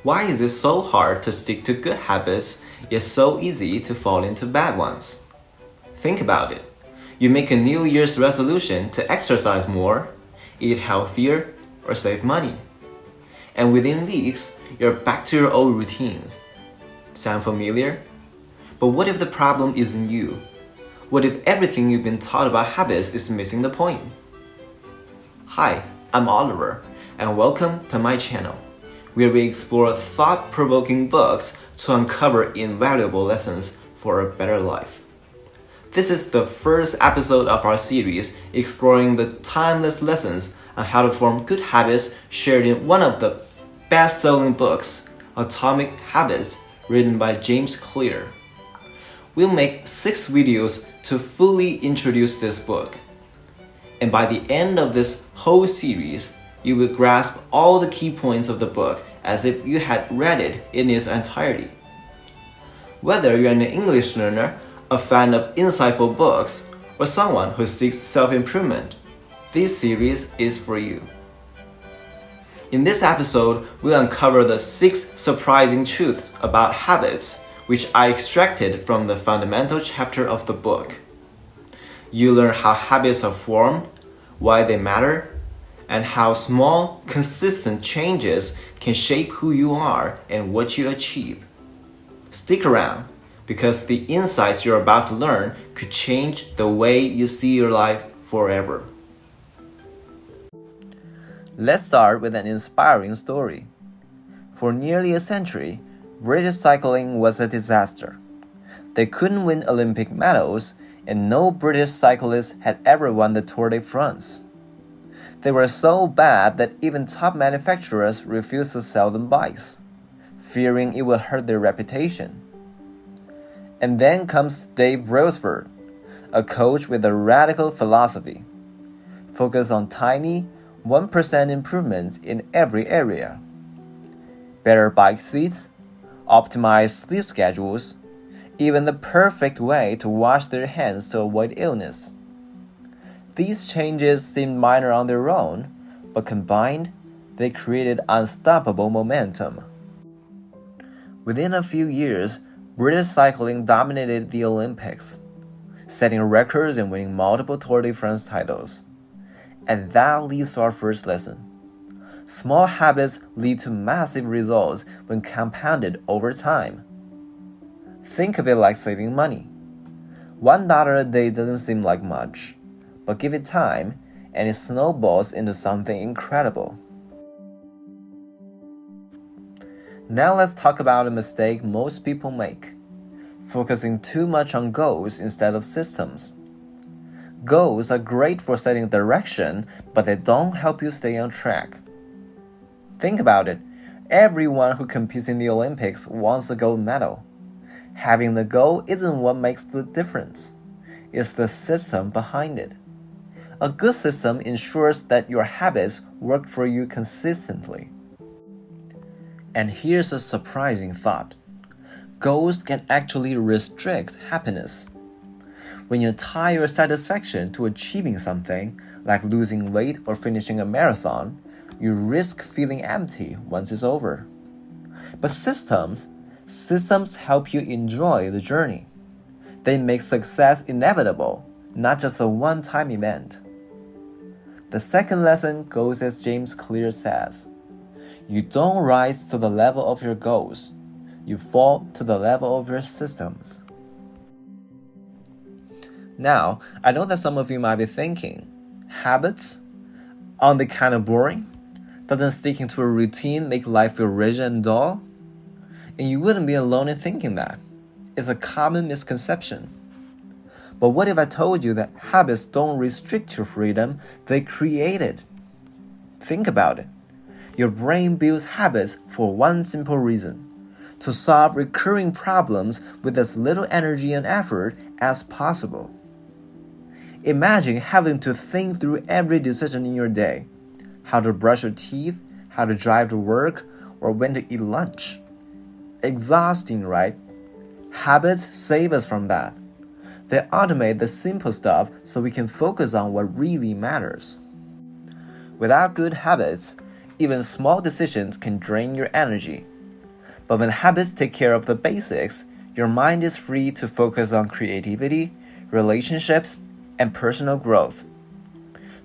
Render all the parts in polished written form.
Why is it so hard to stick to good habits, yet so easy to fall into bad ones? Think about it. You make a New Year's resolution to exercise more, eat healthier, or save money. And within weeks, you're back to your old routines. Sound familiar? But what if the problem isn't you? What if everything you've been taught about habits is missing the point? Hi, I'm Oliver, and welcome to my channel, where we explore thought-provoking books to uncover invaluable lessons for a better life. This is the first episode of our series exploring the timeless lessons on how to form good habits shared in one of the best-selling books, Atomic Habits, written by James Clear. We'll make 6 videos to fully introduce this book. And by the end of this whole series, you will grasp all the key points of the book as if you had read it in its entirety. Whether you're an English learner, a fan of insightful books, or someone who seeks self-improvement, this series is for you. In this episode, we'll uncover the 6 surprising truths about habits, which I extracted from the fundamental chapter of the book. You learn how habits are formed, why they matter, and how small, consistent changes can shape who you are and what you achieve. Stick around, because the insights you're about to learn could change the way you see your life forever. Let's start with an inspiring story. For nearly a century, British cycling was a disaster. They couldn't win Olympic medals, and no British cyclist had ever won the Tour de France. They were so bad that even top manufacturers refused to sell them bikes, fearing it would hurt their reputation. And then comes Dave Brailsford, a coach with a radical philosophy. Focus on tiny, 1% improvements in every area. Better bike seats, optimized sleep schedules, even the perfect way to wash their hands to avoid illness. These changes seemed minor on their own, but combined, they created unstoppable momentum. Within a few years, British cycling dominated the Olympics, setting records and winning multiple Tour de France titles. And that leads to our first lesson. Small habits lead to massive results when compounded over time. Think of it like saving money. $1 a day doesn't seem like much, but give it time and it snowballs into something incredible. Now let's talk about a mistake most people make: focusing too much on goals instead of systems. Goals are great for setting direction, but they don't help you stay on track. Think about it. Everyone who competes in the Olympics wants a gold medal. Having the goal isn't what makes the difference. It's the system behind it. A good system ensures that your habits work for you consistently. And here's a surprising thought. Goals can actually restrict happiness. When you tie your satisfaction to achieving something, like losing weight or finishing a marathon, you risk feeling empty once it's over. But systems help you enjoy the journey. They make success inevitable, not just a one-time event. The second lesson goes as James Clear says: you don't rise to the level of your goals, you fall to the level of your systems. Now, I know that some of you might be thinking, habits? Aren't they kind of boring? Doesn't sticking to a routine make life feel rigid and dull? And you wouldn't be alone in thinking that. It's a common misconception. But what if I told you that habits don't restrict your freedom, they create it? Think about it. Your brain builds habits for one simple reason: to solve recurring problems with as little energy and effort as possible. Imagine having to think through every decision in your day: how to brush your teeth, how to drive to work, or when to eat lunch. Exhausting, right? Habits save us from that. They automate the simple stuff so we can focus on what really matters. Without good habits, even small decisions can drain your energy, But when habits take care of the basics, your mind is free to focus on creativity, relationships, and personal growth.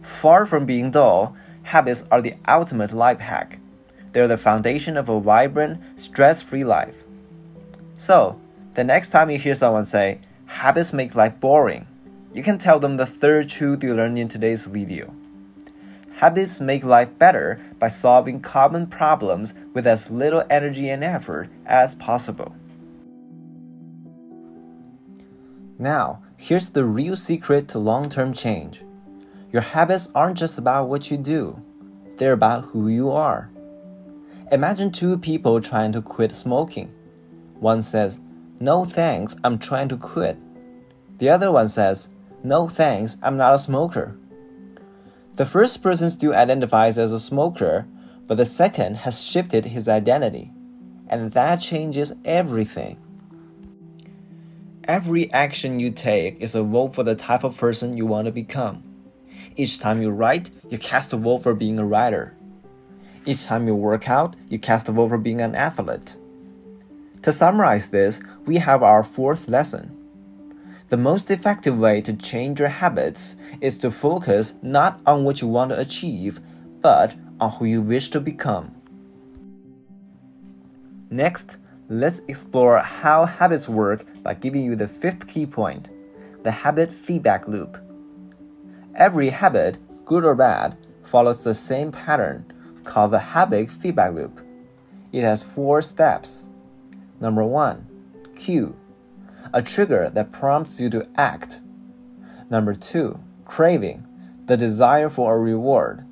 Far from being dull, habits are the ultimate life hack. They're the foundation of a vibrant, stress-free life. So, the next time you hear someone say, habits make life boring, you can tell them the third truth you learned in today's video. Habits make life better by solving common problems with as little energy and effort as possible. Now, here's the real secret to long-term change. Your habits aren't just about what you do, they're about who you are. Imagine two people trying to quit smoking. One says, "No thanks, I'm trying to quit." The other one says, "No thanks, I'm not a smoker." The first person still identifies as a smoker, but the second has shifted his identity, and that changes everything. Every action you take is a vote for the type of person you want to become. Each time you write, you cast a vote for being a writer. Each time you work out, you cast a vote for being an athlete. To summarize this, we have our fourth lesson. The most effective way to change your habits is to focus not on what you want to achieve, but on who you wish to become. Next, let's explore how habits work by giving you the fifth key point, the habit feedback loop. Every habit, good or bad, follows the same pattern called the habit feedback loop. It has 4 steps. Number 1, cue, a trigger that prompts you to act. Number 2, craving, the desire for a reward.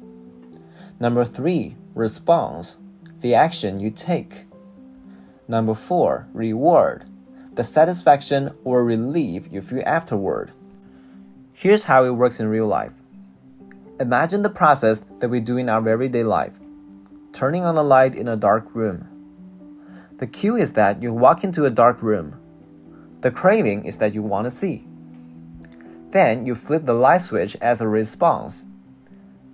Number 3, response, the action you take. Number 4, reward, the satisfaction or relief you feel afterward. Here's how it works in real life. Imagine the process that we do in our everyday life. Turning on a light in a dark room. The cue is that you walk into a dark room. The craving is that you want to see. Then you flip the light switch as a response.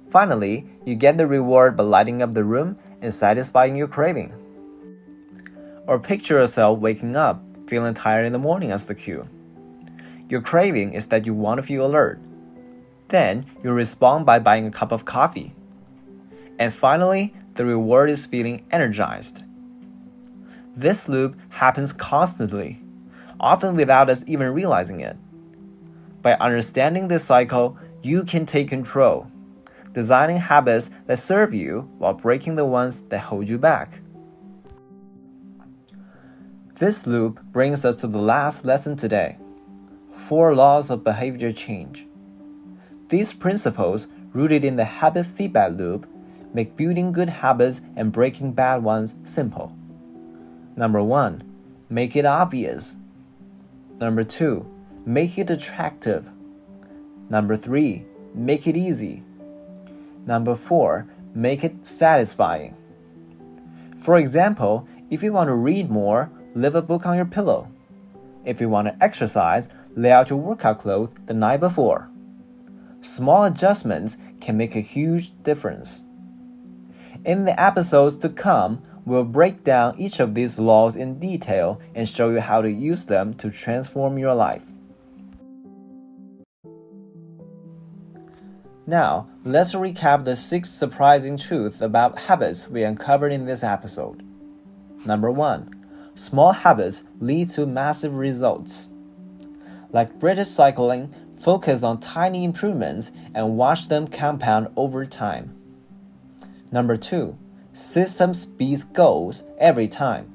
Finally, you get the reward by lighting up the room and satisfying your craving. Or picture yourself waking up, feeling tired in the morning as the cue. Your craving is that you want to feel alert. Then you respond by buying a cup of coffee. And finally, the reward is feeling energized. This loop happens constantly, often without us even realizing it. By understanding this cycle, you can take control, designing habits that serve you while breaking the ones that hold you back. This loop brings us to the last lesson today, 4 laws of behavior change. These principles, rooted in the habit feedback loop, make building good habits and breaking bad ones simple. Number 1, make it obvious. Number 2, make it attractive. Number 3, make it easy. Number 4, make it satisfying. For example, if you want to read more, leave a book on your pillow. If you want to exercise, lay out your workout clothes the night before. Small adjustments can make a huge difference. In the episodes to come, we'll break down each of these laws in detail and show you how to use them to transform your life. Now, let's recap the 6 surprising truths about habits we uncovered in this episode. Number 1, small habits lead to massive results. Like British cycling, focus on tiny improvements and watch them compound over time. Number 2, systems beats goals every time.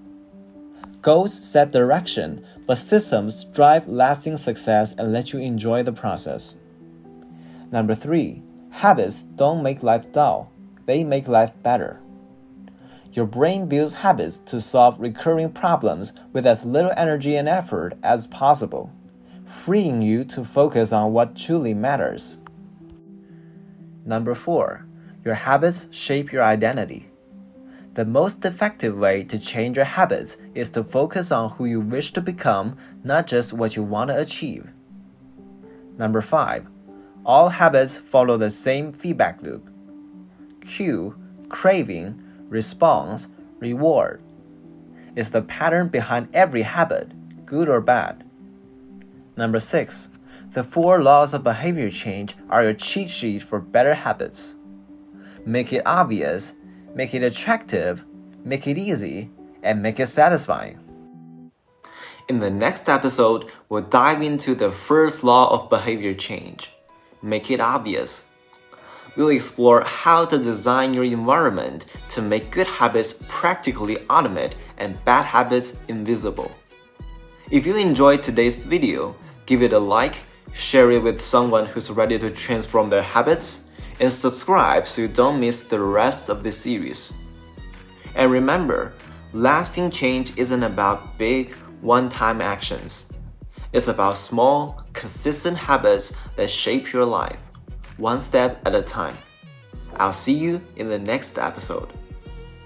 Goals set direction, but systems drive lasting success and let you enjoy the process. Number 3, habits don't make life dull, they make life better. Your brain builds habits to solve recurring problems with as little energy and effort as possible, freeing you to focus on what truly matters. Number 4, your habits shape your identity. The most effective way to change your habits is to focus on who you wish to become, not just what you want to achieve. Number 5, all habits follow the same feedback loop. Cue, craving, response, reward. is the pattern behind every habit, good or bad. Number 6, the 4 laws of behavior change are your cheat sheet for better habits. Make it obvious, make it attractive, make it easy, and make it satisfying. In the next episode, we'll dive into the first law of behavior change. Make it obvious. We'll explore how to design your environment to make good habits practically automatic and bad habits invisible. If you enjoyed today's video, give it a like, share it with someone who's ready to transform their habits, and subscribe so you don't miss the rest of the series. And remember, lasting change isn't about big, one-time actions. It's about small, consistent habits that shape your life, one step at a time. I'll see you in the next episode.